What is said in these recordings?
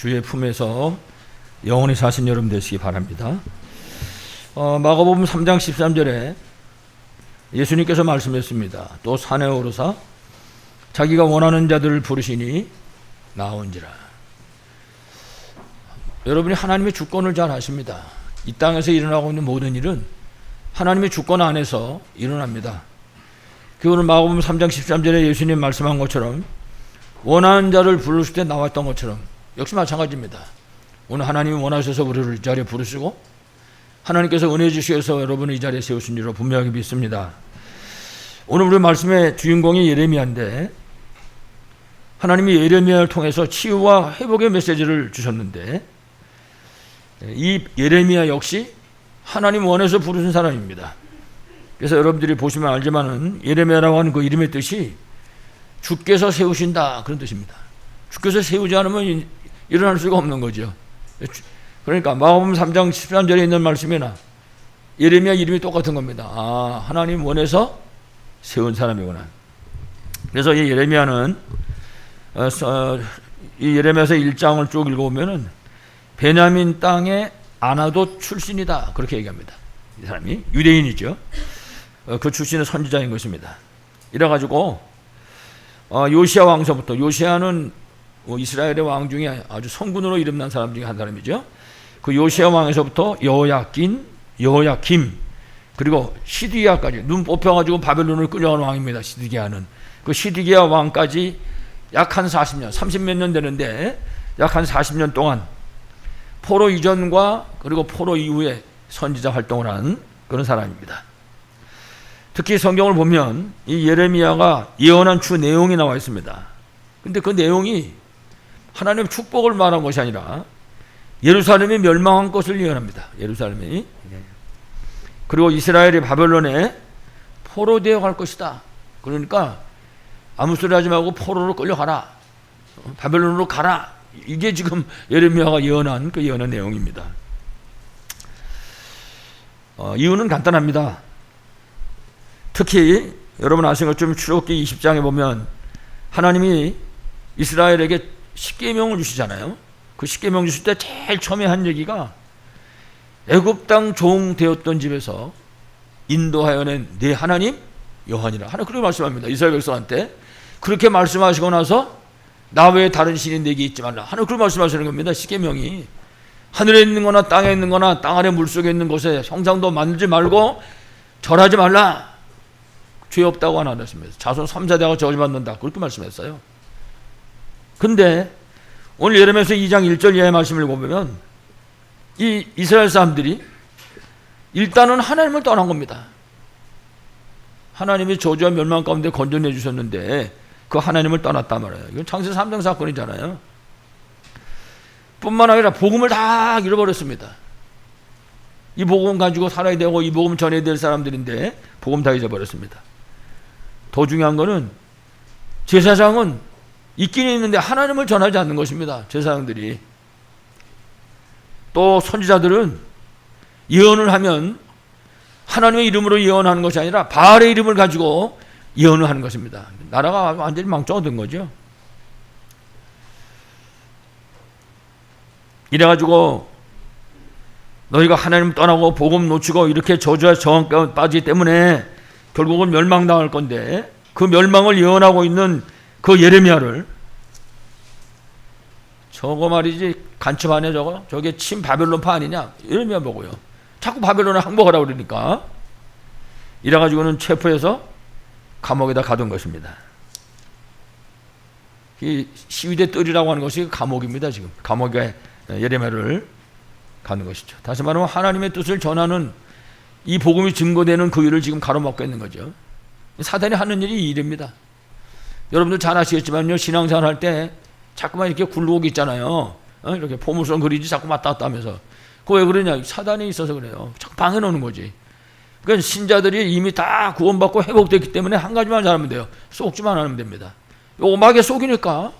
주의 품에서 영원히 사신 여러분 되시기 바랍니다. 마가복음 3장 13절에 예수님께서 말씀했습니다. 또 산에 오르사 자기가 원하는 자들을 부르시니 나온지라. 여러분이 하나님의 주권을 잘 아십니다. 이 땅에서 일어나고 있는 모든 일은 하나님의 주권 안에서 일어납니다. 오늘 마가복음 3장 13절에 예수님 말씀한 것처럼 원하는 자를 부르실 때 나왔던 것처럼 역시 마찬가지입니다. 오늘 하나님이 원하셔서 우리를 이 자리에 부르시고 하나님께서 은혜 주시어서 여러분을 이 자리에 세우신 줄로 분명히 믿습니다. 오늘 우리 말씀의 주인공이 예레미야인데 하나님이 예레미야를 통해서 치유와 회복의 메시지를 주셨는데 이 예레미야 역시 하나님 원해서 부르신 사람입니다. 그래서 여러분들이 보시면 알지만은 예레미야라고 하는 그 이름의 뜻이 주께서 세우신다 그런 뜻입니다. 주께서 세우지 않으면 일어날 수가 없는 거죠. 그러니까 마가복음 3장 13절에 있는 말씀이나 예레미야 이름이 똑같은 겁니다. 아, 하나님 원해서 세운 사람이구나. 그래서 이 예레미야는 이 예레미야서 1장을 쭉 읽어보면은 베냐민 땅의 아나돗 출신이다 그렇게 얘기합니다. 이 사람이 유대인이죠. 그 출신의 선지자인 것입니다. 이래가지고 요시야 왕서부터, 요시야는 이스라엘의 왕 중에 아주 성군으로 이름난 사람 중에 한 사람이죠. 그 요시야 왕에서부터 여호야긴, 여호야김, 그리고 시드기야까지 눈 뽑혀가지고 바벨론을 끌려간 왕입니다. 시드기야는 그 시드기야 왕까지 약 한 40년, 30몇 년 되는데 약 한 40년 동안 포로 이전과 그리고 포로 이후에 선지자 활동을 한 그런 사람입니다. 특히 성경을 보면 이 예레미야가 예언한 주 내용이 나와 있습니다. 근데 그 내용이 하나님의 축복을 말한 것이 아니라 예루살렘이 멸망한 것을 예언합니다. 예루살렘이. 그리고 이스라엘이 바벨론에 포로되어 갈 것이다. 그러니까 아무 소리 하지 말고 포로로 끌려가라. 바벨론으로 가라. 이게 지금 예레미야가 예언한 그 예언의 내용입니다. 이유는 간단합니다. 특히 여러분 아시는 것처럼 출애굽기 20장에 보면 하나님이 이스라엘에게 십계명을 주시잖아요. 그 십계명 주실 때 제일 처음에 한 얘기가 애굽 땅 종 되었던 집에서 인도하여 낸 네 하나님 여호와니라. 하나님 그렇게 말씀합니다. 이스라엘 백성한테. 그렇게 말씀하시고 나서 나 외에 다른 신이 내게 있지 말라. 하나님 그렇게 말씀하시는 겁니다. 십계명이. 하늘에 있는 거나 땅에 있는 거나 땅 아래 물속에 있는 곳에 형상도 만들지 말고 절하지 말라. 죄 없다고 하나 했습니다. 자손 3세대가 저주받는다. 그렇게 말씀했어요. 근데 오늘 예레미야서 2장 1절 이하의 말씀을 읽어보면 이 이스라엘 사람들이 일단은 하나님을 떠난 겁니다. 하나님이 저주와 멸망 가운데 건져내 주셨는데 그 하나님을 떠났단 말이에요. 이건 창세 3장 사건이잖아요. 뿐만 아니라 복음을 다 잃어버렸습니다. 이 복음 가지고 살아야 되고 이 복음 전해야 될 사람들인데 복음 다 잊어버렸습니다. 더 중요한 거는 제사장은 있긴 있는데 하나님을 전하지 않는 것입니다. 제사장들이. 또 선지자들은 예언을 하면 하나님의 이름으로 예언하는 것이 아니라 바알의 이름을 가지고 예언을 하는 것입니다. 나라가 완전히 망조가 된 거죠. 이래가지고 너희가 하나님을 떠나고 복음 놓치고 이렇게 저주와 저항 가운데 빠지기 때문에 결국은 멸망당할 건데 그 멸망을 예언하고 있는 그 예레미야를 저거 말이지 간첩하네 저거 저게 친 바벨론파 아니냐 예레미야 보고요. 자꾸 바벨론에 항복하라고 그러니까 이래가지고는 체포해서 감옥에다 가둔 것입니다. 이 시위대 뜰이라고 하는 것이 감옥입니다. 지금 감옥에 예레미야를 가는 것이죠. 다시 말하면 하나님의 뜻을 전하는 이 복음이 증거되는 그 일을 지금 가로막고 있는 거죠. 사단이 하는 일이 이 일입니다. 여러분들 잘 아시겠지만요. 신앙생활 할 때 자꾸만 이렇게 굴곡이 있잖아요. 이렇게 포물선 그리지 자꾸 왔다 갔다 하면서. 그거 왜 그러냐. 사단이 있어서 그래요. 자꾸 방해 놓는 거지. 그러니까 신자들이 이미 다 구원받고 회복됐기 때문에 한 가지만 잘하면 돼요. 속지만 않으면 됩니다. 오막에 속이니까.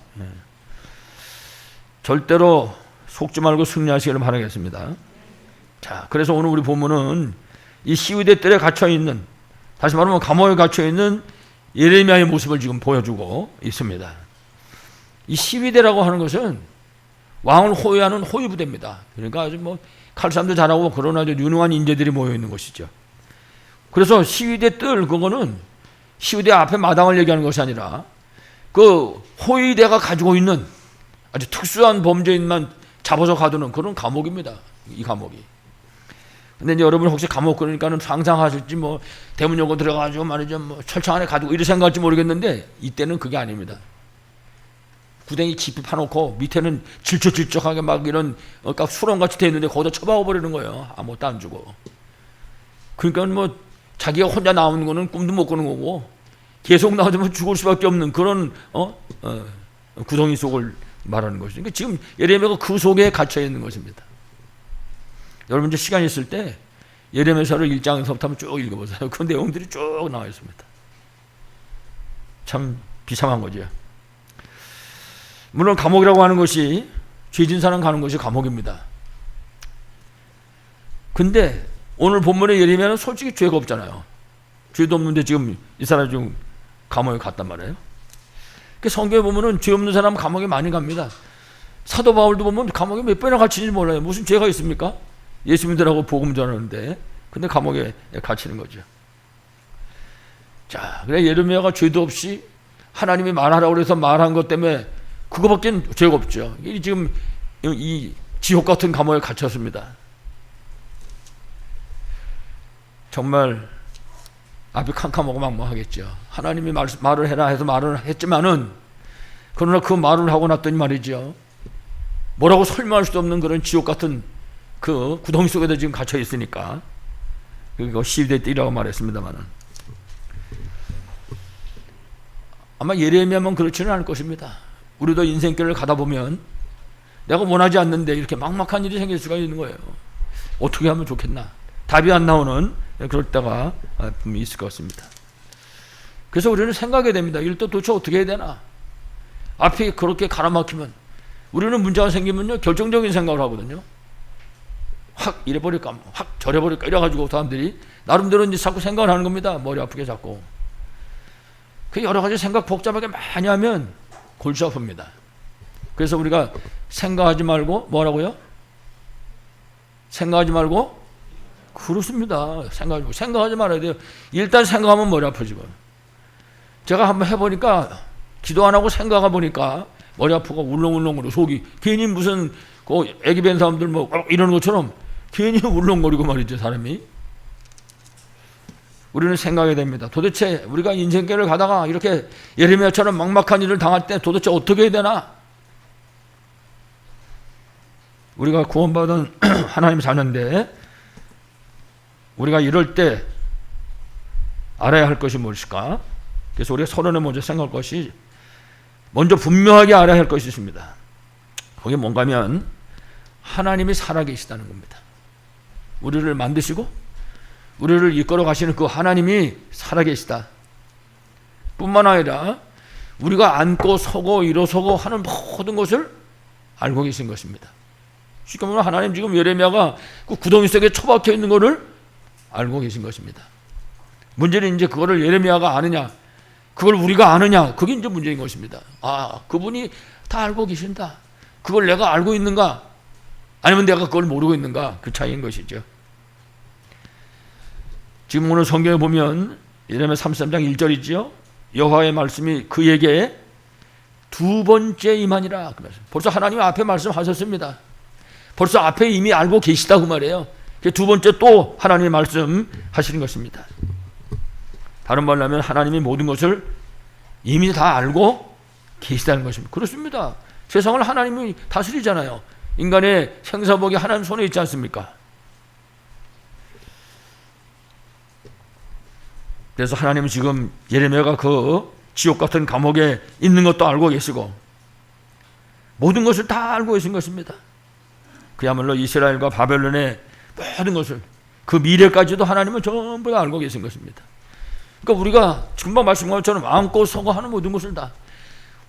절대로 속지 말고 승리하시기를 바라겠습니다. 자, 그래서 오늘 우리 본문은 이 시위대 뜰에 갇혀있는, 다시 말하면 감옥에 갇혀있는 예레미야의 모습을 지금 보여주고 있습니다. 이 시위대라고 하는 것은 왕을 호위하는 호위부대입니다. 그러니까 아주 뭐 칼싸움도 잘하고 그런 아주 유능한 인재들이 모여 있는 것이죠. 그래서 시위대 뜰 그거는 시위대 앞에 마당을 얘기하는 것이 아니라 그 호위대가 가지고 있는 아주 특수한 범죄인만 잡아서 가두는 그런 감옥입니다. 이 감옥이. 근데 이제 여러분 혹시 감옥 그러니까는 상상하실지 뭐 대문여고 들어가가지고 말이죠 뭐 철창 안에 가두고 이렇게 생각할지 모르겠는데 이때는 그게 아닙니다. 구덩이 깊이 파놓고 밑에는 질척질척하게 막 이런 막 수렁같이 돼 있는데 거기다 처박아 버리는 거예요. 아무것도 안 주고. 그러니까 뭐 자기가 혼자 나오는 거는 꿈도 못 꾸는 거고 계속 나오면 죽을 수밖에 없는 그런 구덩이 속을 말하는 것이죠. 그러니까 지금 예레미야가 그 속에 갇혀 있는 것입니다. 여러분 이제 시간 있을 때 예레미야서를 1장에서부터 한번 쭉 읽어보세요. 그 내용들이 쭉 나와 있습니다. 참 비참한 거죠. 물론 감옥이라고 하는 것이 죄진 사람 가는 것이 감옥입니다. 근데 오늘 본문의 예레미야는 솔직히 죄가 없잖아요. 죄도 없는데 지금 이 사람이 지금 감옥에 갔단 말이에요. 성경에 보면은 죄 없는 사람 감옥에 많이 갑니다. 사도 바울도 보면 감옥에 몇 번이나 갇히는지 몰라요. 무슨 죄가 있습니까? 예수 믿으라고 복음 전하는데 근데 감옥에 갇히는 거죠. 자, 그래 예레미야가 죄도 없이 하나님이 말하라고 해서 말한 것 때문에 그거밖에 죄가 없죠. 지금 이 지옥 같은 감옥에 갇혔습니다. 정말 앞이 캄캄하고 막막하겠죠. 하나님이 말을 해라 해서 말을 했지만은 그러나 그 말을 하고 났더니 말이죠. 뭐라고 설명할 수도 없는 그런 지옥 같은 그 구덩이 속에도 지금 갇혀 있으니까 그거 시위대 띠라고 말했습니다만은 아마 예레미야만 그렇지는 않을 것입니다. 우리도 인생길을 가다 보면 내가 원하지 않는데 이렇게 막막한 일이 생길 수가 있는 거예요. 어떻게 하면 좋겠나? 답이 안 나오는 그럴 때가 분명히 있을 것 같습니다. 그래서 우리는 생각해야 됩니다. 이럴 때 도대체 어떻게 해야 되나? 앞이 그렇게 가라막히면 우리는 문제가 생기면요 결정적인 생각을 하거든요. 확 이래버릴까, 확 저래버릴까 이래가지고 사람들이 나름대로 이제 자꾸 생각을 하는 겁니다. 머리 아프게 자꾸. 그 여러 가지 생각 복잡하게 많이 하면 골치 아픕니다. 그래서 우리가 생각하지 말고 뭐라고요? 생각하지 말고 그렇습니다. 생각하지 말아야 돼요. 일단 생각하면 머리 아프지고. 제가 한번 해보니까 기도 안 하고 생각해 보니까 머리 아프고 울렁울렁거려 속이 괜히 무슨 그 애기 뵌 사람들 뭐 이러는 것처럼 괜히 울렁거리고 말이죠 사람이. 우리는 생각해야 됩니다. 도대체 우리가 인생길을 가다가 이렇게 예레미야처럼 막막한 일을 당할 때 도대체 어떻게 해야 되나? 우리가 구원받은 하나님의 자녀인데 우리가 이럴 때 알아야 할 것이 무엇일까? 그래서 우리가 서론에 먼저 생각할 것이 먼저 분명하게 알아야 할 것이 있습니다. 그게 뭔가 하면 하나님이 살아계시다는 겁니다. 우리를 만드시고 우리를 이끌어 가시는 그 하나님이 살아계시다. 뿐만 아니라 우리가 앉고 서고 일어서고 하는 모든 것을 알고 계신 것입니다. 쉽게 말하면 하나님 지금 예레미야가 그 구덩이 속에 처박혀 있는 것을 알고 계신 것입니다. 문제는 이제 그거를 예레미야가 아느냐, 그걸 우리가 아느냐, 그게 이제 문제인 것입니다. 아, 그분이 다 알고 계신다. 그걸 내가 알고 있는가? 아니면 내가 그걸 모르고 있는가? 그 차이인 것이죠. 지금 오늘 성경에 보면 예레미야 33장 1절이죠. 여호와의 말씀이 그에게 두 번째 임하니라. 벌써 하나님 앞에 말씀하셨습니다. 벌써 앞에 이미 알고 계시다고 말해요. 두 번째 또 하나님의 말씀 하시는 것입니다. 다른 말로 하면 하나님이 모든 것을 이미 다 알고 계시다는 것입니다. 그렇습니다. 세상을 하나님이 다스리잖아요. 인간의 생사복이 하나님 손에 있지 않습니까? 그래서 하나님은 지금 예레미야가 그 지옥 같은 감옥에 있는 것도 알고 계시고 모든 것을 다 알고 계신 것입니다. 그야말로 이스라엘과 바벨론의 모든 것을 그 미래까지도 하나님은 전부 다 알고 계신 것입니다. 그러니까 우리가 금방 말씀한 것처럼 앉고 서고 하는 모든 것을 다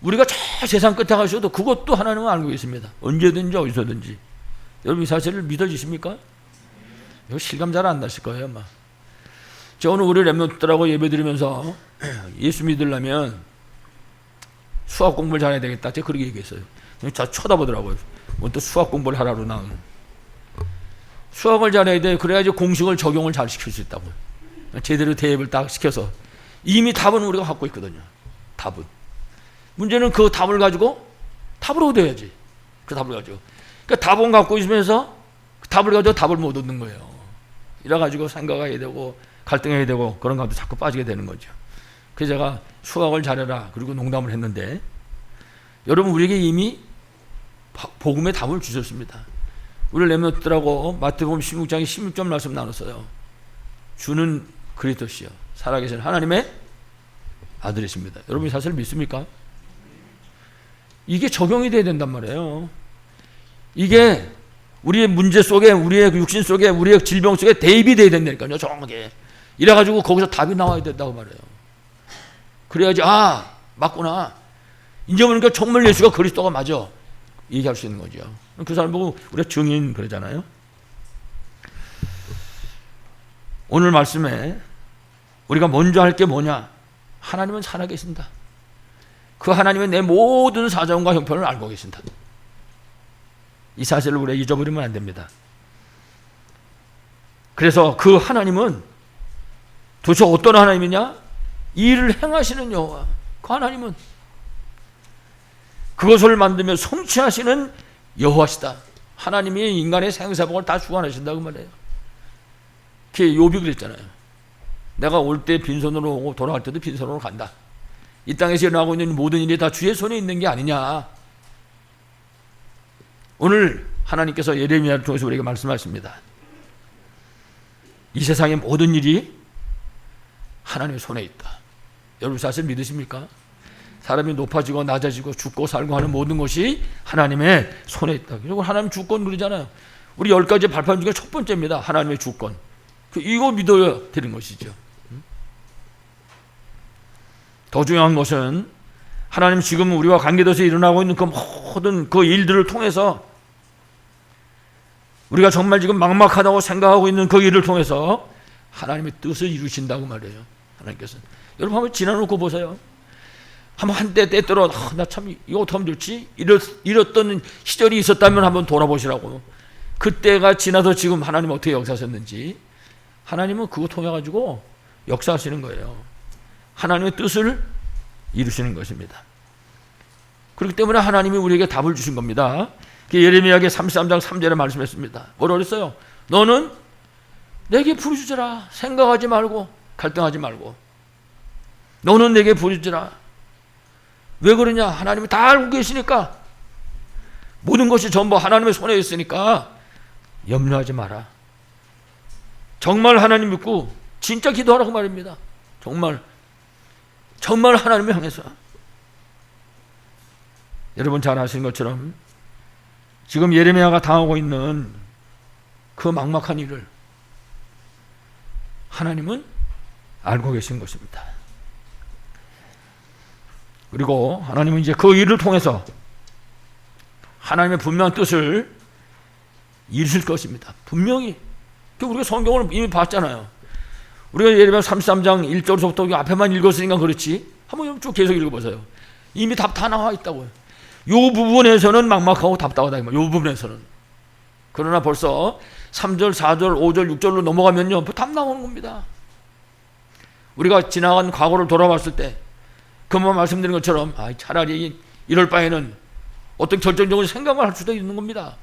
우리가 저 세상 끝에 가셔도 그것도 하나님은 알고 계십니다. 언제든지 어디서든지. 여러분 이 사실을 믿어지십니까? 이거 실감 잘 안 나실 거예요 아마. 저 오늘 우리 랩런트들하고 예배드리면서 예수 믿으려면 수학 공부를 잘해야 되겠다. 제가 그렇게 얘기했어요. 저 쳐다보더라고요. 뭐 또 수학 공부를 하라고 나오는. 수학을 잘해야 돼. 그래야지 공식을 적용을 잘 시킬 수 있다고. 제대로 대입을 딱 시켜서. 이미 답은 우리가 갖고 있거든요. 답은. 문제는 그 답을 가지고 답을 얻어야지. 그 답을 가지고. 그러니까 답은 갖고 있으면서 그 답을 가지고 답을 못 얻는 거예요. 이래가지고 생각해야 되고 갈등해야 되고 그런 것도 자꾸 빠지게 되는 거죠. 그래서 제가 수학을 잘해라 그리고 농담을 했는데, 여러분 우리에게 이미 복음의 답을 주셨습니다. 우리 렘넌트들하고 마태복음 16장에 16절 말씀 나눴어요. 주는 그리스도시요 살아계신 하나님의 아들이십니다. 여러분이 사실 믿습니까? 이게 적용이 돼야 된단 말이에요. 이게 우리의 문제 속에, 우리의 육신 속에, 우리의 질병 속에 대입이 돼야 된다니까요. 정확하게. 이래가지고 거기서 답이 나와야 된다고 말해요. 그래야지 맞구나. 이제 보니까 정말 예수가 그리스도가 맞아. 얘기할 수 있는 거죠. 그 사람 보고 우리가 증인 그러잖아요. 오늘 말씀에 우리가 먼저 할 게 뭐냐? 하나님은 살아계신다. 그 하나님은 내 모든 사정과 형편을 알고 계신다. 이 사실을 우리가 잊어버리면 안 됩니다. 그래서 그 하나님은 도대체 어떤 하나님이냐? 일을 행하시는 여호와. 그 하나님은 그것을 만들며 성취하시는 여호와시다. 하나님이 인간의 생사복을 다 주관하신다고 말해요. 그게 욥이 그랬잖아요. 내가 올 때 빈손으로 오고 돌아갈 때도 빈손으로 간다. 이 땅에서 일어나고 있는 모든 일이 다 주의 손에 있는 게 아니냐. 오늘 하나님께서 예레미야를 통해서 우리에게 말씀하십니다. 이 세상의 모든 일이 하나님의 손에 있다. 여러분 사실 믿으십니까? 사람이 높아지고 낮아지고 죽고 살고 하는 모든 것이 하나님의 손에 있다. 그리고 하나님 주권 누리잖아요. 우리 10가지 발판 중에 첫 번째입니다. 하나님의 주권. 이거 믿어야 되는 것이죠. 더 중요한 것은 하나님 지금 우리와 관계돼서 일어나고 있는 그 모든 그 일들을 통해서 우리가 정말 지금 막막하다고 생각하고 있는 그 일을 통해서 하나님의 뜻을 이루신다고 말해요. 하나님께서. 여러분 한번 지나놓고 보세요. 한번 한때 때때로 나 참 이거 어떻게 하면 좋지? 이랬던 시절이 있었다면 한번 돌아보시라고. 그때가 지나서 지금 하나님 어떻게 역사하셨는지. 하나님은 그거 통해 가지고 역사하시는 거예요. 하나님의 뜻을 이루시는 것입니다. 그렇기 때문에 하나님이 우리에게 답을 주신 겁니다. 예레미야의 33장 3절에 말씀했습니다. 뭐라고 그랬어요? 너는 내게 부르짖으라. 생각하지 말고 갈등하지 말고. 너는 내게 부르짖으라. 왜 그러냐? 하나님이 다 알고 계시니까. 모든 것이 전부 하나님의 손에 있으니까 염려하지 마라. 정말 하나님 믿고 진짜 기도하라고 말입니다. 정말 하나님을 향해서. 여러분 잘 아시는 것처럼 지금 예레미야가 당하고 있는 그 막막한 일을 하나님은 알고 계신 것입니다. 그리고 하나님은 이제 그 일을 통해서 하나님의 분명한 뜻을 이루실 것입니다. 분명히. 우리가 성경을 이미 봤잖아요. 우리가 예레미야 33장 1절부터 앞에만 읽었으니까 그렇지. 한번 쭉 계속 읽어보세요. 이미 답 다 나와 있다고요. 이 부분에서는 막막하고 답답하다. 이 부분에서는. 그러나 벌써 3절, 4절, 5절, 6절로 넘어가면요. 답 나오는 겁니다. 우리가 지나간 과거를 돌아봤을 때 그만 말씀드린 것처럼 차라리 이럴 바에는 어떤 결정적인 생각을 할 수도 있는 겁니다.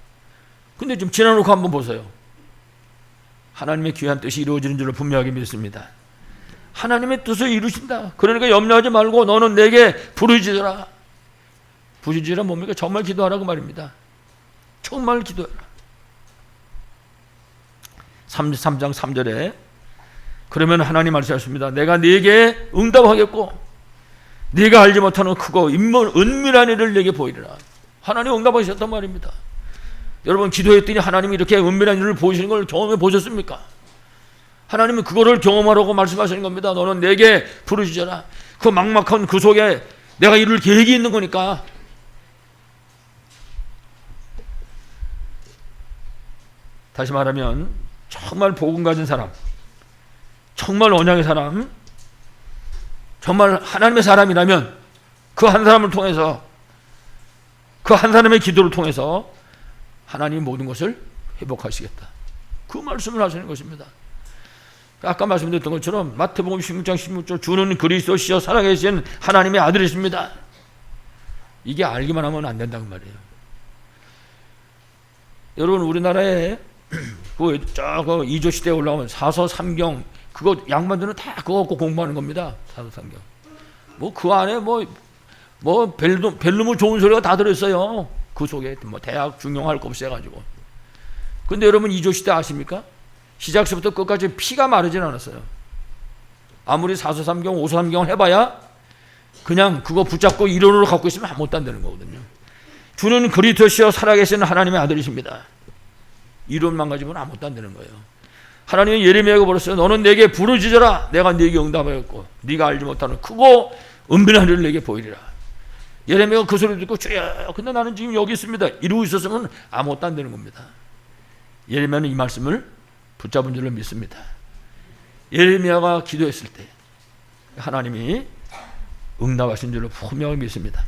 근데 좀 지나놓고 한번 보세요. 하나님의 귀한 뜻이 이루어지는 줄로 분명하게 믿습니다. 하나님의 뜻을 이루신다. 그러니까 염려하지 말고 너는 내게 부르짖으라. 부르짖으라 뭡니까? 정말 기도하라고 말입니다. 정말 기도하라. 33장 3절에 그러면 하나님 말씀하십니다. 내가 네게 응답하겠고 네가 알지 못하는 크고 은밀한 일을 네게 보이리라. 하나님 응답하셨단 말입니다. 여러분 기도했더니 하나님이 이렇게 은밀한 일을 보이시는 걸 경험해 보셨습니까? 하나님은 그거를 경험하라고 말씀하시는 겁니다. 너는 내게 부르짖어라. 그 막막한 그 속에 내가 이룰 계획이 있는 거니까. 다시 말하면 정말 복음 가진 사람, 정말 언약의 사람, 정말 하나님의 사람이라면 그 한 사람을 통해서, 그 한 사람의 기도를 통해서 하나님이 모든 것을 회복하시겠다. 그 말씀을 하시는 것입니다. 아까 말씀드렸던 것처럼 마태복음 16장 16절 주는 그리스도시여 살아계신 하나님의 아들이십니다. 이게 알기만 하면 안 된다는 말이에요. 여러분 우리나라에 그 2조 시대에 올라오면 사서삼경 그거 양반들은 다 그거 갖고 공부하는 겁니다. 사서삼경. 뭐 그 안에 뭐 별로 좋은 소리가 다 들어있어요. 그 속에 뭐 대학 중용할 거 없이 해가지고. 근데 여러분 2조 시대 아십니까? 시작서부터 끝까지 피가 마르진 않았어요. 아무리 사서삼경, 오서삼경을 해봐야 그냥 그거 붙잡고 이론으로 갖고 있으면 아무것도 안 되는 거거든요. 주는 그리스도시여 살아계신 하나님의 아들이십니다. 이론만 가지고는 아무것도 안 되는 거예요. 하나님은 예레미야에게 물었어요. 너는 내게 부르짖어라. 내가 네게 응답하였고 네가 알지 못하는 크고 은밀한 일을 내게 보이리라. 예레미야가 그 소리 듣고 주여 근데 나는 지금 여기 있습니다. 이러고 있었으면 아무것도 안 되는 겁니다. 예레미야는 이 말씀을 붙잡은 줄로 믿습니다. 예레미야가 기도했을 때 하나님이 응답하신 줄로 분명히 믿습니다.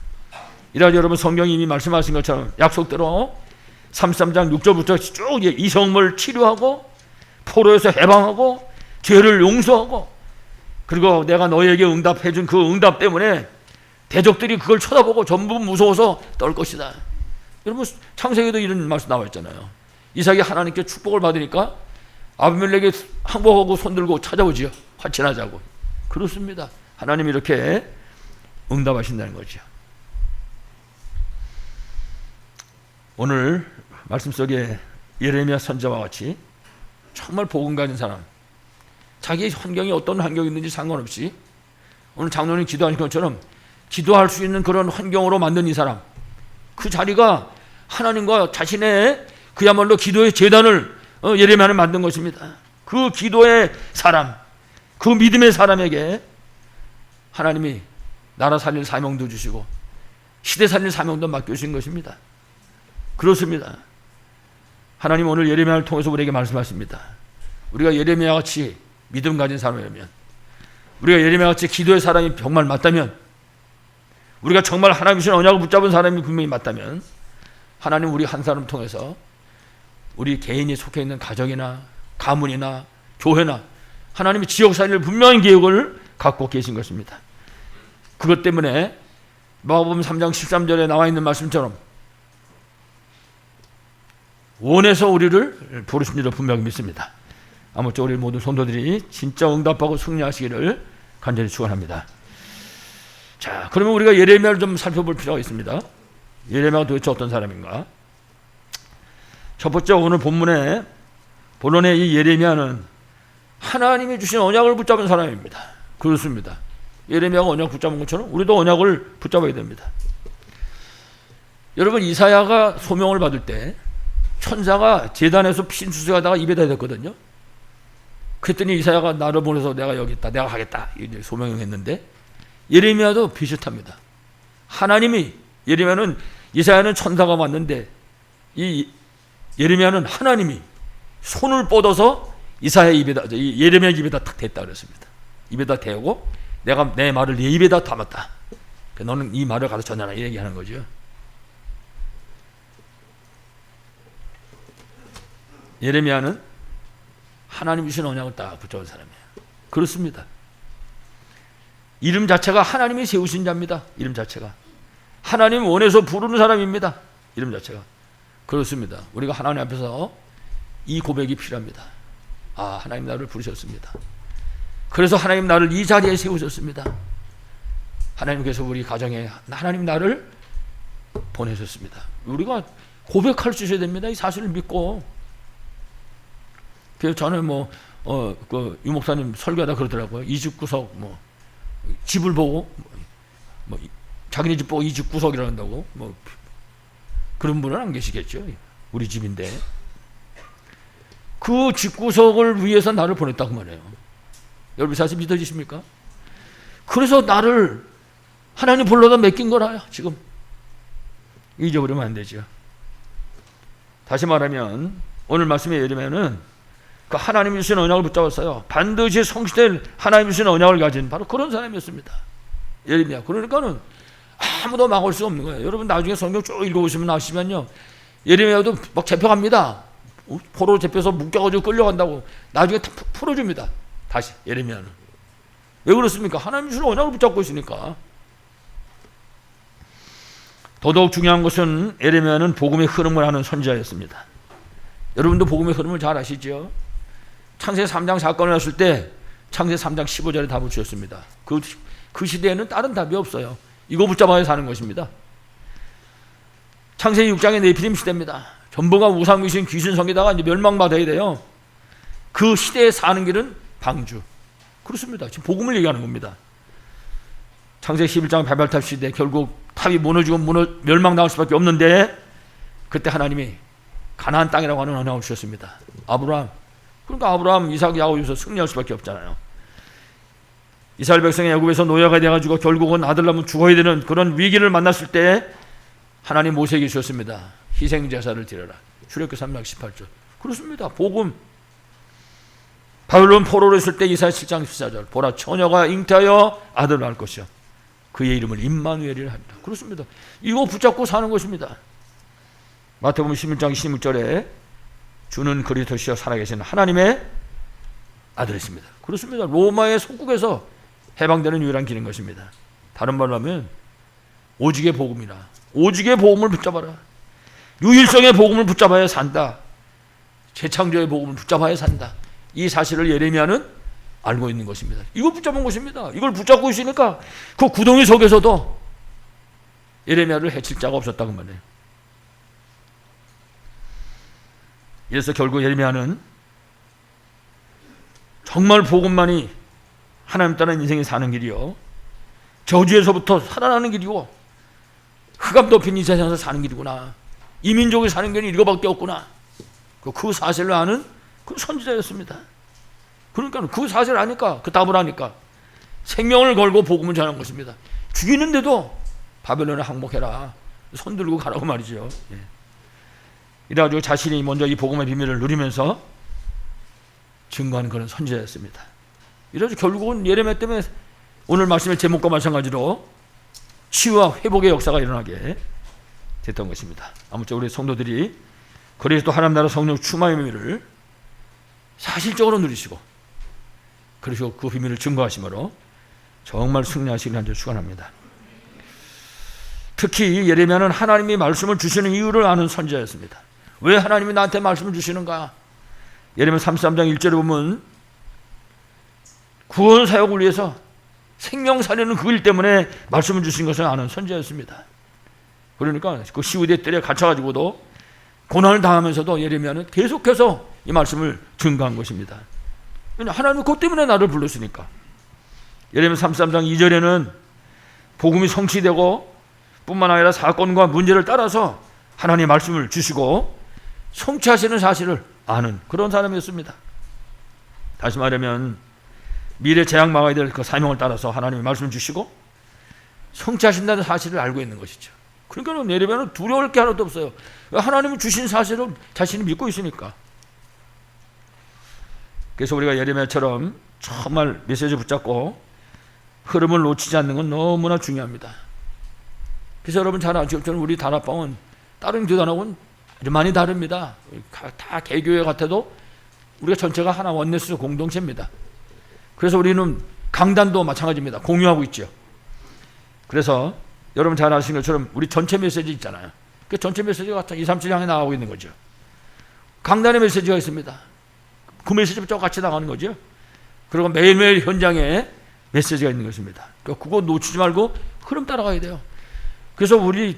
이라지 여러분 성경이 이미 말씀하신 것처럼 약속대로 33장 6절부터 쭉 이성을 치료하고 포로에서 해방하고 죄를 용서하고 그리고 내가 너에게 응답해 준 그 응답 때문에 대적들이 그걸 쳐다보고 전부 무서워서 떨 것이다. 여러분 창세기에도 이런 말씀 나와 있잖아요. 이삭이 하나님께 축복을 받으니까 아비멜렉이 항복하고 손들고 찾아오지요. 화친하자고. 그렇습니다. 하나님이 이렇게 응답하신다는 거죠. 오늘 말씀 속에 예레미야 선지자와 같이 정말 복음 가진 사람, 자기 환경이 어떤 환경이 있는지 상관없이 오늘 장로님 기도하신 것처럼 기도할 수 있는 그런 환경으로 만든 이 사람, 그 자리가 하나님과 자신의 그야말로 기도의 제단을 예레미야는 만든 것입니다. 그 기도의 사람, 그 믿음의 사람에게 하나님이 나라 살릴 사명도 주시고 시대 살릴 사명도 맡겨주신 것입니다. 그렇습니다. 하나님 오늘 예레미야를 통해서 우리에게 말씀하십니다. 우리가 예레미야 같이 믿음 가진 사람이라면, 우리가 예레미야 같이 기도의 사람이 정말 맞다면, 우리가 정말 하나님 주신 언약을 붙잡은 사람이 분명히 맞다면 하나님 우리 한 사람 통해서 우리 개인이 속해 있는 가정이나 가문이나 교회나 하나님이 지역 살릴 분명한 계획을 갖고 계신 것입니다. 그것 때문에 마가복음 3장 13절에 나와 있는 말씀처럼 원해서 우리를 부르신 줄로 분명히 믿습니다. 아무쪼록 우리 모든 성도들이 진짜 응답하고 승리하시기를 간절히 축원합니다. 자, 그러면 우리가 예레미야를 좀 살펴볼 필요가 있습니다. 예레미야가 도대체 어떤 사람인가? 첫 번째 오늘 본론의 이 예레미야는 하나님이 주신 언약을 붙잡은 사람입니다. 그렇습니다. 예레미야가 언약 붙잡은 것처럼 우리도 언약을 붙잡아야 됩니다. 여러분 이사야가 소명을 받을 때 천사가 제단에서 핀수수하다가 입에다 대거든요. 그랬더니 이사야가 나를 보내서 내가 여기 있다, 내가 하겠다 이제 소명했는데 예레미야도 비슷합니다. 하나님이 예레미야는 이사야는 천사가 왔는데 이 예레미야는 하나님이 손을 뻗어서 이사야 입에다 예레미야 입에다 탁 댔다 그랬습니다. 입에다 대고 내가 내 말을 네 입에다 담았다. 너는 이 말을 가서 전하라 이 얘기하는 거죠. 예레미야는 하나님 주신 언약을 딱 붙잡은 사람이에요. 그렇습니다. 이름 자체가 하나님이 세우신 자입니다. 이름 자체가 하나님 원해서 부르는 사람입니다. 이름 자체가 그렇습니다. 우리가 하나님 앞에서 이 고백이 필요합니다. 아, 하나님 나를 부르셨습니다. 그래서 하나님 나를 이 자리에 세우셨습니다. 하나님께서 우리 가정에 하나님 나를 보내셨습니다. 우리가 고백할 수 있어야 됩니다. 이 사실을 믿고. 그래서 저는 그 유목사님 설교하다 그러더라고요. 이 집 구석 집을 보고 자기네 집 보고 이 집 구석이라 한다고 그런 분은 안 계시겠죠. 우리 집인데 그 집 구석을 위해서 나를 보냈다고 말해요. 여러분 사실 믿어지십니까? 그래서 나를 하나님 불러다 맡긴 거라. 지금 잊어버리면 안 되죠. 다시 말하면 오늘 말씀에 예레미야는 그 하나님이 주신 언약을 붙잡았어요. 반드시 성취될 하나님이 주신 언약을 가진 바로 그런 사람이었습니다. 예레미야. 그러니까는 아무도 막을 수 없는 거예요. 여러분 나중에 성경 쭉 읽어보시면 아시면요, 예레미야도 막 잡혀갑니다. 포로 잡혀서 묶여가지고 끌려간다고. 나중에 다 풀어줍니다. 다시 예레미야는. 왜 그렇습니까? 하나님 주신 언약을 붙잡고 있으니까. 더더욱 중요한 것은 예레미야는 복음의 흐름을 하는 선지자였습니다. 여러분도 복음의 흐름을 잘 아시죠? 창세기 3장 사건이 났을 때 창세기 3장 15절에 답을 주셨습니다. 그 시대에는 다른 답이 없어요. 이거 붙잡아야 사는 것입니다. 창세기 6장의 네피림 시대입니다. 전부가 우상귀신 귀신성에다가 이제 멸망받아야 돼요. 그 시대에 사는 길은 방주. 그렇습니다. 지금 복음을 얘기하는 겁니다. 창세기 11장 바벨탑 시대 결국 탑이 무너지고 멸망당할 수밖에 없는데 그때 하나님이 가나안 땅이라고 하는 언약을 주셨습니다. 아브라함. 그러니까 아브라함, 이삭, 야곱에서 승리할 수밖에 없잖아요. 이스라엘 백성이 애굽에서 노예가 돼가지고 결국은 아들 낳으면 죽어야 되는 그런 위기를 만났을 때 하나님 모세에게 주셨습니다. 희생제사를 드려라. 출애굽기 3장 18절. 그렇습니다. 복음. 바벨론 포로로 있을 때 이사야 7장 14절. 보라 처녀가 잉태하여 아들을 낳을 것이요 그의 이름을 임마누엘이라 합니다. 그렇습니다. 이거 붙잡고 사는 것입니다. 마태복음 11장 16절에 주는 그리스도시여 살아계신 하나님의 아들이십니다. 그렇습니다. 로마의 속국에서 해방되는 유일한 길인 것입니다. 다른 말로 하면 오직의 복음이라. 오직의 복음을 붙잡아라. 유일성의 복음을 붙잡아야 산다. 재창조의 복음을 붙잡아야 산다. 이 사실을 예레미야는 알고 있는 것입니다. 이걸 붙잡은 것입니다. 이걸 붙잡고 있으니까 그 구덩이 속에서도 예레미야를 해칠 자가 없었다고 말해요. 그래서 결국 예레미야는 정말 복음만이 하나님 따른 인생이 사는 길이요 저주에서부터 살아나는 길이고 흑암 덮인 이 세상에서 사는 길이구나. 이 민족이 사는 길은 이거밖에 없구나. 그 사실을 아는 그 선지자였습니다. 그러니까 그 사실을 아니까 그 답을 아니까 생명을 걸고 복음을 전한 것입니다. 죽이는데도 바벨론에 항복해라. 손 들고 가라고 말이죠. 이래가지고 자신이 먼저 이 복음의 비밀을 누리면서 증거하는 그런 선지자였습니다. 이래서 결국은 예레미야 때문에 오늘 말씀의 제목과 마찬가지로 치유와 회복의 역사가 일어나게 됐던 것입니다. 아무쪼록 우리 성도들이 그리스도 하나님 나라 성령 충만의 비밀을 사실적으로 누리시고 그리고 그 비밀을 증거하심으로 정말 승리하시길 한절 축원합니다. 특히 예레미야는 하나님이 말씀을 주시는 이유를 아는 선지자였습니다. 왜 하나님이 나한테 말씀을 주시는가? 예레미야 33장 1절에 보면 구원 사역을 위해서 생명 살리는 그 일 때문에 말씀을 주신 것을 아는 선지자였습니다. 그러니까 그 시우대 뜰에 갇혀가지고도 고난을 당하면서도 예레미야는 계속해서 이 말씀을 증거한 것입니다. 하나님은 그것 때문에 나를 불렀으니까. 예레미야 33장 2절에는 복음이 성취되고 뿐만 아니라 사건과 문제를 따라서 하나님의 말씀을 주시고 성취하시는 사실을 아는 그런 사람이었습니다. 다시 말하면 미래 재앙 막아야 될 그 사명을 따라서 하나님의 말씀을 주시고 성취하신다는 사실을 알고 있는 것이죠. 그러니까 예레미야는 두려울 게 하나도 없어요. 하나님이 주신 사실을 자신이 믿고 있으니까. 그래서 우리가 예레미야처럼 정말 메시지 붙잡고 흐름을 놓치지 않는 건 너무나 중요합니다. 그래서 여러분 잘 아시죠? 저는 우리 다락방은 다른 교단하고는 아주 많이 다릅니다. 다 개교회 같아도 우리가 전체가 하나 원네스 공동체입니다. 그래서 우리는 강단도 마찬가지입니다. 공유하고 있죠. 그래서 여러분 잘 아시는 것처럼 우리 전체 메시지 있잖아요. 그 전체 메시지가 2, 3, 7 향해 나가고 있는 거죠. 강단의 메시지가 있습니다. 그 메시지부터 같이 나가는 거죠. 그리고 매일매일 현장에 메시지가 있는 것입니다. 그거 놓치지 말고 흐름 따라가야 돼요. 그래서 우리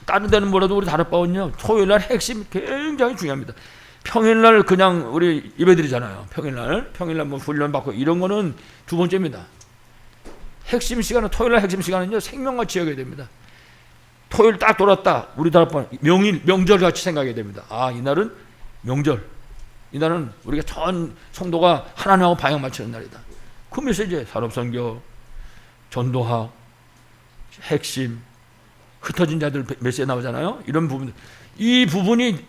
다른 데는 뭐라도 우리 다락방은요 토요일날 핵심 굉장히 중요합니다. 평일날 그냥 우리 예배드리잖아요. 평일날 뭐 훈련 받고 이런 거는 두 번째입니다. 핵심 시간은 토요일날 핵심 시간은요 생명같이 여겨야 됩니다. 토요일 딱 돌았다. 우리 다락방 명절 같이 생각해야 됩니다. 아 이날은 명절. 이날은 우리가 전 성도가 하나님하고 방향 맞추는 날이다. 그 메시지에 산업선교, 전도학, 핵심, 흩어진 자들 메시지 나오잖아요. 이런 부분, 이 부분이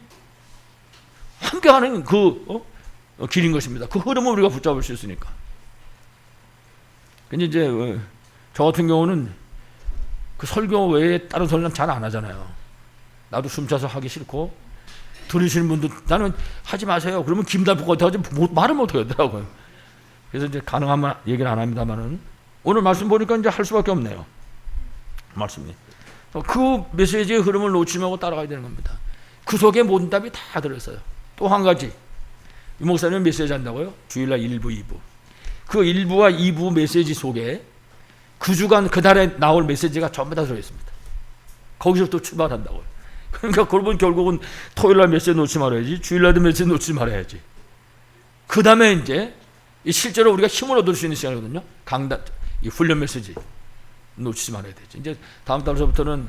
함께하는 그 길인 것입니다. 그 흐름을 우리가 붙잡을 수 있으니까. 근데 이제 저 같은 경우는 그 설교 외에 다른 설교는 잘 안 하잖아요. 나도 숨차서 하기 싫고, 들으시는 분도 나는 하지 마세요. 그러면 김달프가 어떡하지? 말을 못 하겠더라고요. 그래서 이제 가능하면 얘기를 안 합니다만은, 오늘 말씀 보니까 이제 할 수밖에 없네요. 말씀이. 그 메시지의 흐름을 놓치지 말고 따라가야 되는 겁니다. 그 속에 모든 답이 다 들어있어요. 또 한 가지, 이 목사님은 메시지 한다고요? 주일날 1부, 2부. 그 1부와 2부 메시지 속에 그 주간 그 달에 나올 메시지가 전부 다 들어있습니다. 거기서 또 출발한다고요. 그러니까 그러면 결국은 토요일날 메시지 놓지 말아야지, 주일날도 메시지 놓지 말아야지. 그 다음에 이제 실제로 우리가 힘을 얻을 수 있는 시간이거든요. 강단, 이 훈련 메시지 놓치지 말아야 되죠. 이제 다음 달서부터는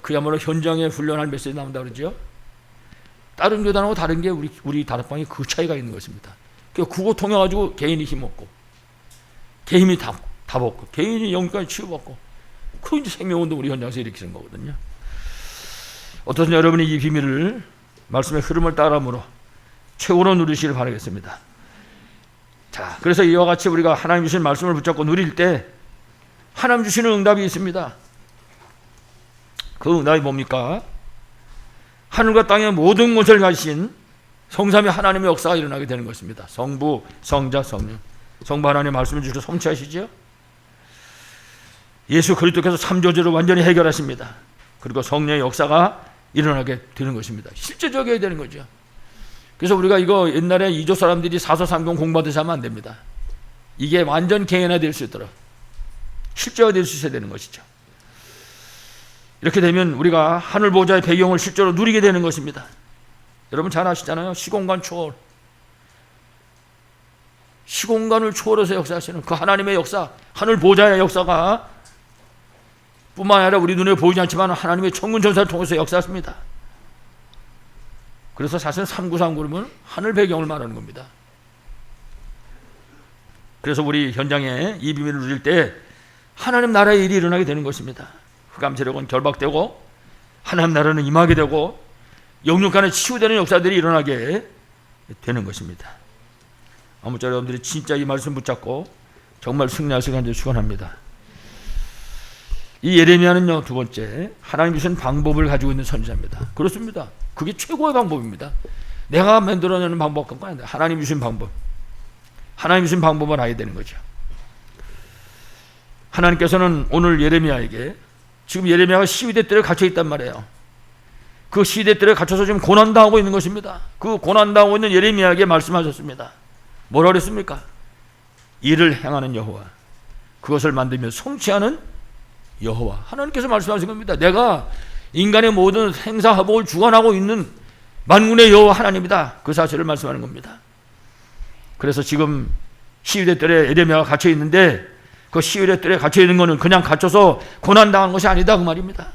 그야말로 현장에 훈련할 메시지 나온다 그러죠. 다른 교단하고 다른 게 우리 다락방이 그 차이가 있는 것입니다. 그거 통해 가지고 개인이 힘 얻고, 개인이 다 얻고, 개인이 영까지 치유받고, 그 이제 생명운동 우리 현장에서 일으키는 거거든요. 어떠신 여러분이 이 비밀을, 말씀의 흐름을 따라함으로 최고로 누리시길 바라겠습니다. 자, 그래서 이와 같이 우리가 하나님 주신 말씀을 붙잡고 누릴 때 하나님 주시는 응답이 있습니다. 그 응답이 뭡니까? 하늘과 땅의 모든 것을 가지신 성삼위 하나님의 역사가 일어나게 되는 것입니다. 성부, 성자, 성령. 성부 하나님의 말씀을 주셔서 성취하시죠. 예수 그리스도께서 삼조제로 완전히 해결하십니다. 그리고 성령의 역사가 일어나게 되는 것입니다. 실제적이어야 되는 거죠. 그래서 우리가 이거 옛날에 이조 사람들이 사서삼경 공부하듯이 하면 안 됩니다. 이게 완전 개인화될 수 있도록 실제화 될 수 있어야 되는 것이죠. 이렇게 되면 우리가 하늘 보좌의 배경을 실제로 누리게 되는 것입니다. 여러분 잘 아시잖아요. 시공간 초월. 시공간을 초월해서 역사하시는 그 하나님의 역사, 하늘 보좌의 역사가 뿐만 아니라 우리 눈에 보이지 않지만 하나님의 천군 천사를 통해서 역사하십니다. 그래서 사실 3939는 하늘 배경을 말하는 겁니다. 그래서 우리 현장에 이 비밀을 누릴 때 하나님 나라의 일이 일어나게 되는 것입니다. 흑암 세력은 결박되고 하나님 나라는 임하게 되고 영육 간에 치유되는 역사들이 일어나게 되는 것입니다. 아무쪼록 여러분들이 진짜 이 말씀 붙잡고 정말 승리할 시간 되길 축원합니다. 이 예레미야는요, 두 번째, 하나님 주신 방법을 가지고 있는 선지자입니다. 그렇습니다. 그게 최고의 방법입니다. 내가 만들어내는 방법과 아니라 하나님 주신 방법, 하나님 주신 방법을 알아야 되는 거죠. 하나님께서는 오늘 예레미야에게, 지금 예레미야가 시위대 뜰에 갇혀 있단 말이에요. 그 시위대 뜰에 갇혀서 지금 고난당하고 있는 것입니다. 그 고난당하고 있는 예레미야에게 말씀하셨습니다. 뭐라 그랬습니까? 일을 행하는 여호와, 그것을 만들며 성취하는 여호와. 하나님께서 말씀하신 겁니다. 내가 인간의 모든 생사화복을 주관하고 있는 만군의 여호와 하나님이다. 그 사실을 말씀하는 겁니다. 그래서 지금 시위대 뜰에 예레미야가 갇혀 있는데, 그 시위대 뜰에 갇혀 있는 것은 그냥 갇혀서 고난당한 것이 아니다, 그 말입니다.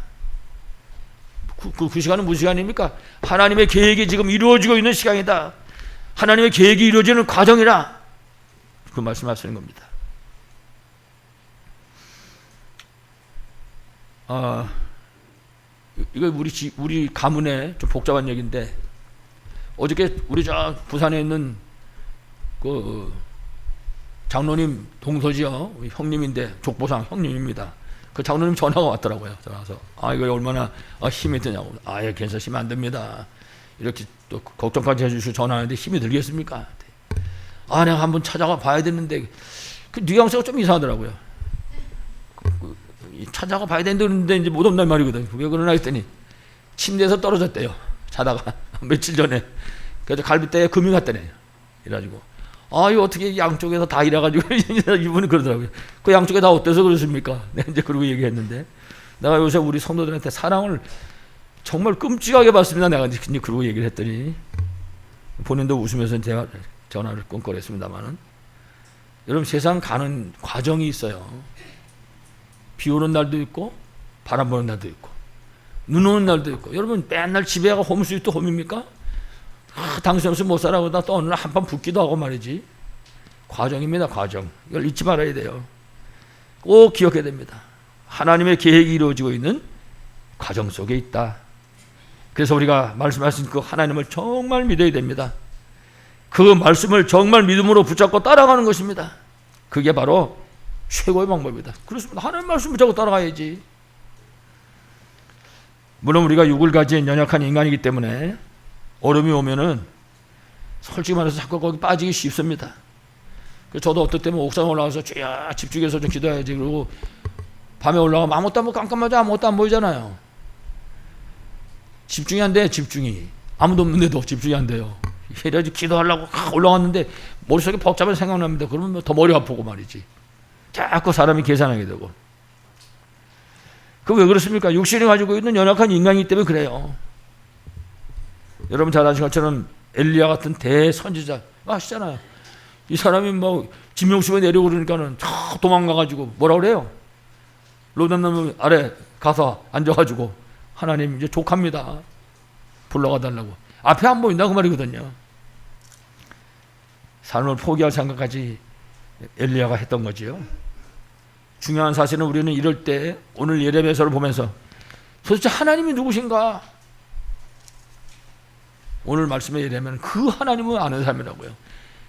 그 시간은 무슨 시간입니까? 하나님의 계획이 지금 이루어지고 있는 시간이다. 하나님의 계획이 이루어지는 과정이라, 그 말씀하시는 겁니다. 이거 우리 가문의 좀 복잡한 얘기인데, 어저께 우리 저 부산에 있는 그 장로님 동서지요, 형님인데 족보상 형님입니다. 그 장로님 전화가 왔더라고요. 전화와서 이거 얼마나 힘이 드냐고. 예, 괜찮으시면 안 됩니다. 이렇게 또 걱정까지 해주시고 전화하는데 힘이 들겠습니까? 내가 한번 찾아가 봐야 되는데, 그 뉘앙스가 좀 이상하더라고요. 찾아가 봐야 되는데 이제 못 온단 말이거든. 왜 그러나 했더니 침대에서 떨어졌대요. 자다가 며칠 전에. 그래서 갈비뼈에 금이 갔다네요. 이래가지고 이거 어떻게 양쪽에서 다 이래가지고 이분이 그러더라고요. 그 양쪽에 다 어때서 그러십니까? 내가 이제 그러고 얘기했는데, 내가 요새 우리 성도들한테 사랑을 정말 끔찍하게 받습니다. 내가 이제 그러고 얘기를 했더니 본인도 웃으면서 제가 전화를 끊고랬습니다만은, 여러분 세상 가는 과정이 있어요. 비 오는 날도 있고 바람 부는 날도 있고 눈 오는 날도 있고. 여러분 맨날 집에 가고 홈스위트 홈입니까? 당신 없이 못 살아 그러다 또 어느 날 한판 붙기도 하고 말이지. 과정입니다. 과정. 이걸 잊지 말아야 돼요. 꼭 기억해야 됩니다. 하나님의 계획이 이루어지고 있는 과정 속에 있다. 그래서 우리가 말씀하신 그 하나님을 정말 믿어야 됩니다. 그 말씀을 정말 믿음으로 붙잡고 따라가는 것입니다. 그게 바로 최고의 방법이다. 그렇습니다. 하나님 말씀 붙잡고 따라가야지. 물론 우리가 육을 가진 연약한 인간이기 때문에 어려움이 오면은 솔직히 말해서 자꾸 거기 빠지기 쉽습니다. 저도 어떨 때면 옥상 올라가서 주야 집중해서 좀 기도해야지 그러고 밤에 올라가면 아무것도 안 보고 깜깜하지 아무것도 안 보이잖아요. 집중이 안 돼. 집중이 아무도 없는데도 집중이 안 돼요. 이래야지 기도하려고 올라갔는데 머릿속에 복잡한 생각납니다. 그러면 더 머리 아프고 말이지. 자꾸 사람이 계산하게 되고. 그 왜 그렇습니까? 육신이 가지고 있는 연약한 인간이기 때문에 그래요. 여러분 잘 아시는 것처럼 엘리야 같은 대선지자 아시잖아요. 이 사람이 뭐 진명수에 내려오고 그러니까는 도망가가지고 뭐라 그래요? 로단나무 아래 가서 앉아가지고 하나님 이제 족합니다. 불러가 달라고. 앞에 안 보인다 그 말이거든요. 삶을 포기할 생각까지 엘리야가 했던 거지요. 중요한 사실은 우리는 이럴 때 오늘 예레미야서를 보면서 도대체 하나님이 누구신가? 오늘 말씀에 예레미야는 그 하나님을 아는 사람이라고요.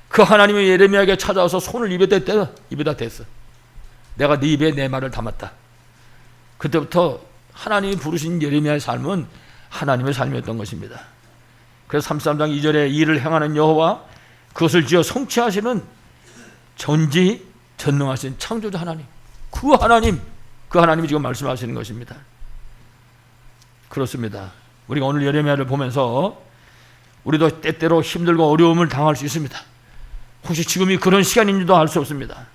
그 하나님이 예레미야에게 찾아와서 손을 입에다 댔어. 내가 네 입에 내 말을 담았다. 그때부터 하나님이 부르신 예레미야의 삶은 하나님의 삶이었던 것입니다. 그래서 33장 2절에 일을 행하는 여호와 그것을 지어 성취하시는 전지전능하신 창조주 하나님, 그 하나님이 지금 말씀하시는 것입니다. 그렇습니다. 우리가 오늘 예레미야를 보면서 우리도 때때로 힘들고 어려움을 당할 수 있습니다. 혹시 지금이 그런 시간인지도 알 수 없습니다.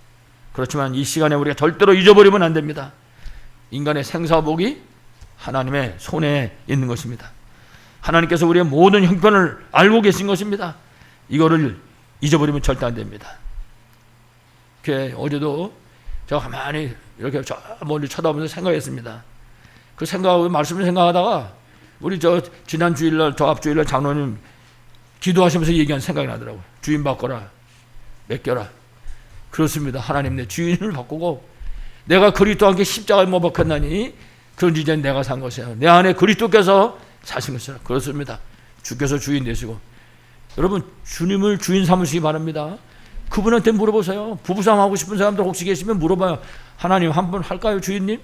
그렇지만 이 시간에 우리가 절대로 잊어버리면 안 됩니다. 인간의 생사복이 하나님의 손에 있는 것입니다. 하나님께서 우리의 모든 형편을 알고 계신 것입니다. 이거를 잊어버리면 절대 안 됩니다. 어제도 제가 가만히 이렇게 저 멀리 쳐다보면서 생각했습니다. 그 말씀을 생각하다가 우리 지난 주일날 앞 주일날 장로님 기도하시면서 얘기한 생각이 나더라고요. 주인 바꿔라, 맡겨라. 그렇습니다. 하나님 내 주인을 바꾸고 내가 그리스도와 함께 십자가에 못 박혔나니 그런지 이제 내가 산 것이야. 내 안에 그리스도께서 사신 것이라. 그렇습니다. 주께서 주인 되시고 여러분 주님을 주인 삼으시기 바랍니다. 그분한테 물어보세요. 부부싸움 하고 싶은 사람들 혹시 계시면 물어봐요. 하나님 한번 할까요 주인님?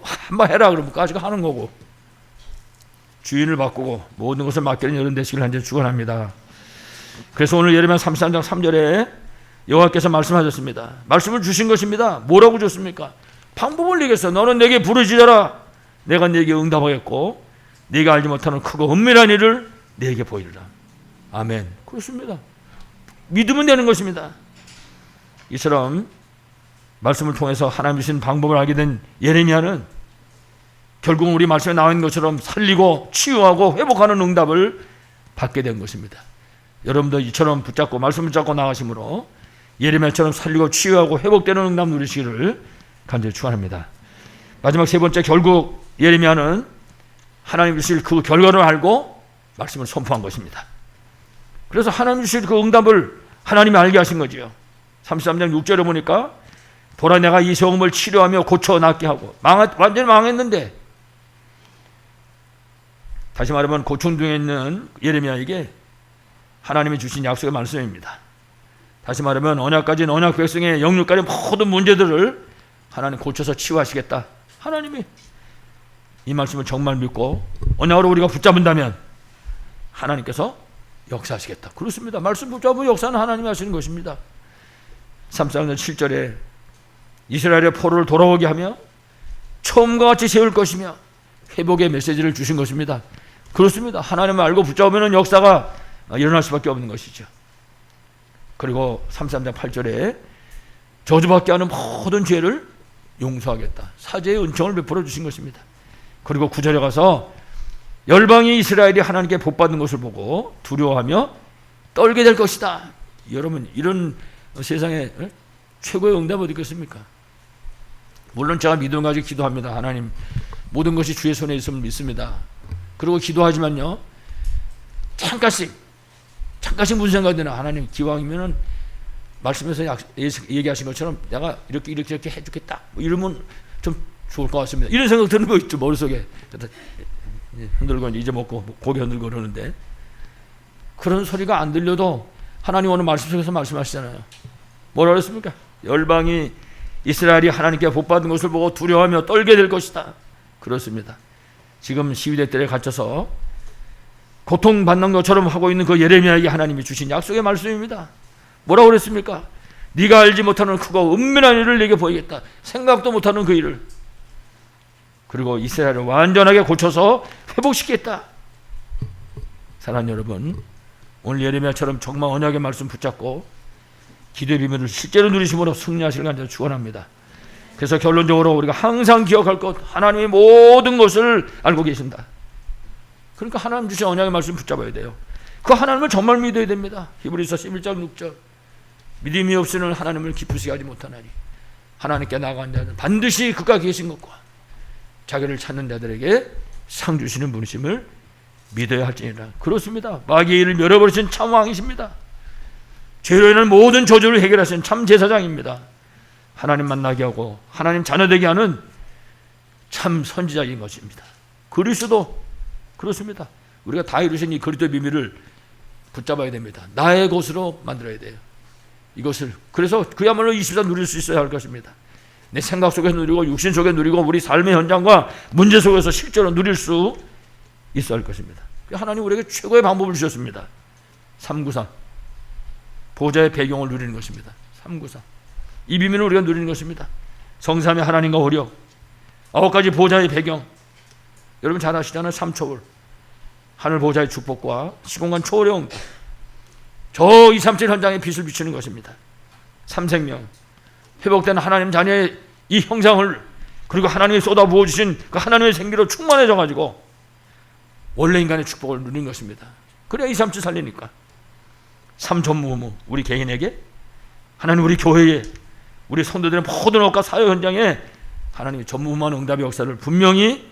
한번 해라 그러면 까지가 하는 거고. 주인을 바꾸고 모든 것을 맡기는 여러분 되시길 한번 축원합니다. 그래서 오늘 예레미야 33장 3절에 여호와께서 말씀하셨습니다. 말씀을 주신 것입니다. 뭐라고 줬습니까? 방법을 얘기했어요. 너는 내게 부르짖어라. 내가 네게 응답하겠고 네가 알지 못하는 크고 은밀한 일을 네게 보이리라. 아멘. 그렇습니다. 믿으면 되는 것입니다. 이처럼 말씀을 통해서 하나님 주신 방법을 알게 된 예레미야는 결국 우리 말씀에 나와 있는 것처럼 살리고 치유하고 회복하는 응답을 받게 된 것입니다. 여러분도 이처럼 붙잡고 말씀 붙잡고 나가심으로 예레미야처럼 살리고 치유하고 회복되는 응답 누리시기를 간절히 축원합니다. 마지막 세 번째, 결국 예레미야는 하나님 주실 그 결과를 알고 말씀을 선포한 것입니다. 그래서 하나님 주실 그 응답을 하나님이 알게 하신 거지요. 33장 6절에 보니까 보라 내가 이 성읍을 치료하며 고쳐 낫게 하고 완전히 망했는데, 다시 말하면 고충중에 있는 예레미야에게 하나님이 주신 약속의 말씀입니다. 다시 말하면 언약 가진 언약 백성의 영육간의 모든 문제들을 하나님 고쳐서 치유하시겠다. 하나님이 이 말씀을 정말 믿고 언약으로 우리가 붙잡은다면 하나님께서 역사하시겠다. 그렇습니다. 말씀 붙잡은 역사는 하나님이 하시는 것입니다. 33장 7절에 이스라엘의 포로를 돌아오게 하며 처음과 같이 세울 것이며 회복의 메시지를 주신 것입니다. 그렇습니다. 하나님을 알고 붙잡으면 역사가 일어날 수밖에 없는 것이죠. 그리고 33장 8절에 저주받게 하는 모든 죄를 용서하겠다. 사죄의 은총을 베풀어 주신 것입니다. 그리고 9절에 가서 열방이 이스라엘이 하나님께 복받는 것을 보고 두려워하며 떨게 될 것이다. 여러분, 이런 세상에 최고의 응답 어디 있겠습니까? 물론 제가 믿음 가지고 기도합니다. 하나님, 모든 것이 주의 손에 있음을 믿습니다. 그리고 기도하지만요, 잠깐씩 무슨 생각이 드나? 하나님, 기왕이면은 말씀에서 얘기하신 것처럼 내가 이렇게 해주겠다, 이러면 좀 좋을 것 같습니다. 이런 생각 드는 거 있죠, 머릿속에. 흔들고 잊어먹고 고개 흔들고 그러는데, 그런 소리가 안 들려도 하나님 오늘 말씀 속에서 말씀하시잖아요. 뭐라 그랬습니까? 열방이 이스라엘이 하나님께 복받은 것을 보고 두려워하며 떨게 될 것이다. 그렇습니다. 지금 시위대 뜰에 갇혀서 고통받는 것처럼 하고 있는 그 예레미야에게 하나님이 주신 약속의 말씀입니다. 뭐라고 그랬습니까? 네가 알지 못하는 크고 은밀한 일을 내게 보이겠다. 생각도 못하는 그 일을. 그리고 이스라엘을 완전하게 고쳐서 회복시키겠다. 사랑하는 여러분, 오늘 예레미야처럼 정말 언약의 말씀 붙잡고 기도의 비밀을 실제로 누리심으로 승리하실 간절히 축원합니다. 그래서 결론적으로 우리가 항상 기억할 것, 하나님의 모든 것을 알고 계신다. 그러니까 하나님 주신 언약의 말씀 붙잡아야 돼요. 그 하나님을 정말 믿어야 됩니다. 히브리서 11장 6절 믿음이 없이는 하나님을 기쁘시게 하지 못하나니 하나님께 나아간 자는 반드시 그가 계신 것과 자기를 찾는 자들에게 상 주시는 분이심을 믿어야 할지니라. 그렇습니다. 마귀의 일을 밀어버리신 참 왕이십니다. 죄로 인한 모든 저주를 해결하신 참 제사장입니다. 하나님 만나게 하고 하나님 자녀 되게 하는 참 선지자인 것입니다. 그리스도 그렇습니다. 우리가 다 이루신 이 그리스도의 비밀을 붙잡아야 됩니다. 나의 것으로 만들어야 돼요. 이것을 그래서 그야말로 24 누릴 수 있어야 할 것입니다. 내 생각 속에서 누리고 육신 속에 누리고 우리 삶의 현장과 문제 속에서 실제로 누릴 수 있어야 할 것입니다. 하나님 우리에게 최고의 방법을 주셨습니다. 393 보좌의 배경을 누리는 것입니다. 393 이 비밀을 우리가 누리는 것입니다. 성삼위 하나님과 오력 9가지 보좌의 배경 여러분 잘 아시잖아요. 3초월 하늘 보좌의 축복과 시공간 초월의 응답 저 237 현장에 빛을 비추는 것입니다. 3생명 회복된 하나님 자녀의 이 형상을 그리고 하나님이 쏟아 부어주신 그 하나님의 생기로 충만해져 가지고 원래 인간의 축복을 누리는 것입니다. 그래야 237 살리니까 3전무후무 우리 개인에게 하나님 우리 교회에 우리 성도들의 모든 업과 사회 현장에 하나님이 전무후무한 응답의 역사를 분명히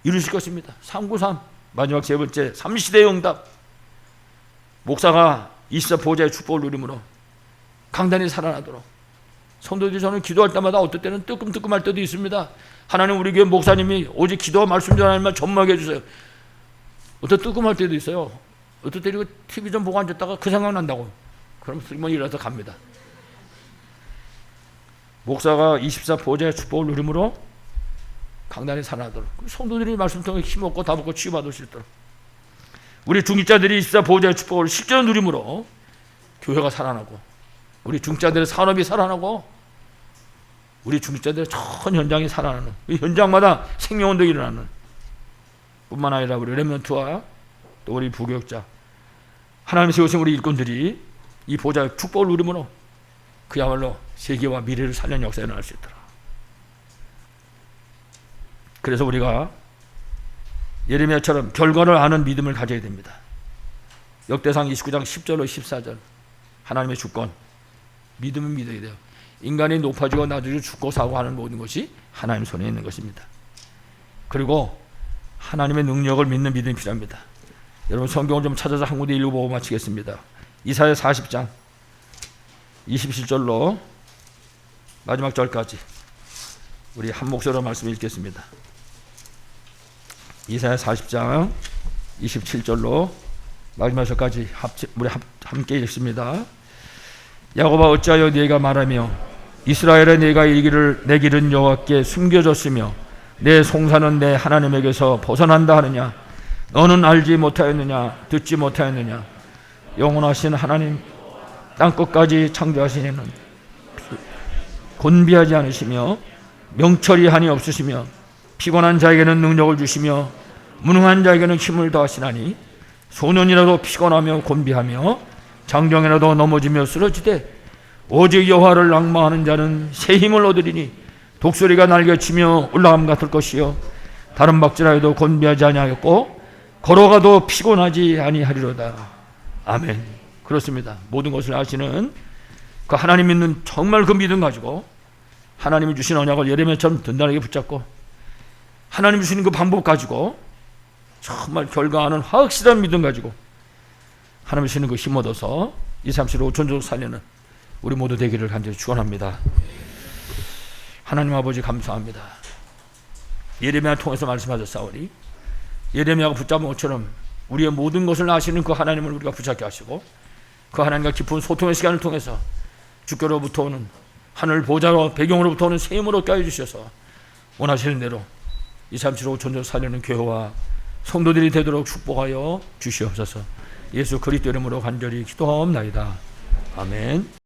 이루실 것입니다. 393 마지막 세 번째 3시대의 응답 목사가 24 보좌의 축복을 누림으로 강단이 살아나도록 성도들이 저는 기도할 때마다 어떨 때는 뜨끔뜨끔할 때도 있습니다. 하나님 우리 교회 목사님이 오직 기도와 말씀 전하는 전무하게 해주세요. 어떤 뜨끔할 때도 있어요. 어떨 때 이거 TV 좀 보고 앉았다가 그 생각난다고 그럼 슬머니 일어나서 갑니다. 목사가 24 보좌의 축복을 누림으로 강단이 살아나도록 성도들이 말씀 통해 힘없고 다벗고 치유받을 수 있도록 우리 중직자들이 24 보좌의 축복을 실제로 누림으로 교회가 살아나고 우리 중직자들의 산업이 살아나고 우리 중직자들의 전 현장이 살아나는 이 현장마다 생명운동이 일어나는 뿐만 아니라 우리 렘넌트와 또 우리 부교육자 하나님 세우신 우리 일꾼들이 이 보좌의 축복을 누림으로 그야말로 세계와 미래를 살리는 역사에 일어날 수 있도록 그래서 우리가 예레미야처럼 결과를 아는 믿음을 가져야 됩니다. 역대상 29장 10절로 14절 하나님의 주권 믿음은 믿어야 돼요. 인간이 높아지고 낮아지고 죽고 사고 하는 모든 것이 하나님 손에 있는 것입니다. 그리고 하나님의 능력을 믿는 믿음이 필요합니다. 여러분 성경을 좀 찾아서 한 군데 읽어보고 마치겠습니다. 이사야 40장 27절로 마지막 절까지 우리 한 목소리로 말씀 읽겠습니다. 이사야 40장 27절로 마지막 절까지 우리 함께 읽습니다. 야곱아 어찌하여 네가 말하며 이스라엘에 네가 이르기를 내 길은 여호와께 숨겨졌으며 내 송사는 내 하나님에게서 벗어난다 하느냐. 너는 알지 못하였느냐 듣지 못하였느냐. 영원하신 하나님 땅끝까지 창조하신 이는 곤비하지 않으시며 명철이 한이 없으시며 피곤한 자에게는 능력을 주시며 무능한 자에게는 힘을 더하시나니 소년이라도 피곤하며 곤비하며 장정이라도 넘어지며 쓰러지되 오직 여호와를 낭망하는 자는 새 힘을 얻으리니 독수리가 날개치며 올라감 같을 것이요 다른 박질하여도 곤비하지 아니하였고 걸어가도 피곤하지 아니하리로다. 아멘. 그렇습니다. 모든 것을 아시는 그 하나님 믿는 정말 그 믿음 가지고 하나님이 주신 언약을 예레미야처럼 든든하게 붙잡고 하나님이 주시는 그 방법 가지고 정말 결과하는 확실한 믿음 가지고 하나님이 주시는 그 힘 얻어서 237 5천족 살리는 우리 모두 되기를 간절히 축원합니다. 하나님 아버지 감사합니다. 예레미야 통해서 말씀하셨사오니 예레미야가 붙잡은 것처럼 우리의 모든 것을 아시는 그 하나님을 우리가 붙잡게 하시고 그 하나님과 깊은 소통의 시간을 통해서 주께로부터 오는 하늘 보좌로 배경으로부터 오는 새 힘을 얻게 해주셔서 원하시는 대로 237 5천조 살리는 교회와 성도들이 되도록 축복하여 주시옵소서. 예수 그리스도 이름으로 간절히 기도하옵나이다. 아멘.